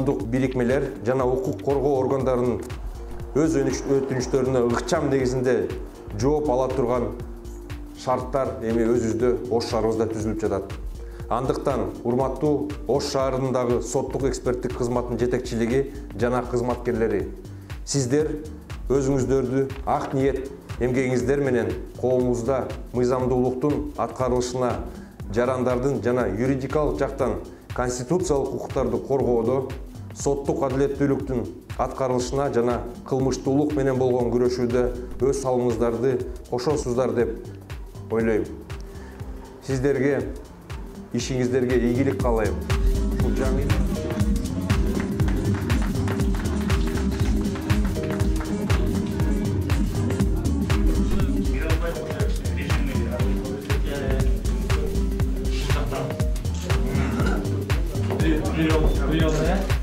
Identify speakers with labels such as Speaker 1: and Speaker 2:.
Speaker 1: коомдук бирикмелер жана укук коргоо органдарынын өз өтүнүчтөрүнө ыкчам негизинде жооп ала турган шарттар эми өзүбүздө Ош шаарыбызда түзүлүп жатат. Андыктан урматтуу Ош шаарындагы соттук эксперттик кызматтын жетекчилиги жана кызматкерлери, сиздер өзүңүздөрдү ак ниет эмгегиңиздер менен коомубузда мыйзамдуулуктун аткарылышына, жарандардын жана юридикалык жактан конституциялык укуктарды коргоодо, соттук адилеттүүлүктүн аткарылышына жана кылмыштуулук менен болгон күрөшүүдө өз салымыңыздарды кошосуздар деп ойлойм. Сиздерге, ишиңиздерге ийгилик каалайм.
Speaker 2: Прием,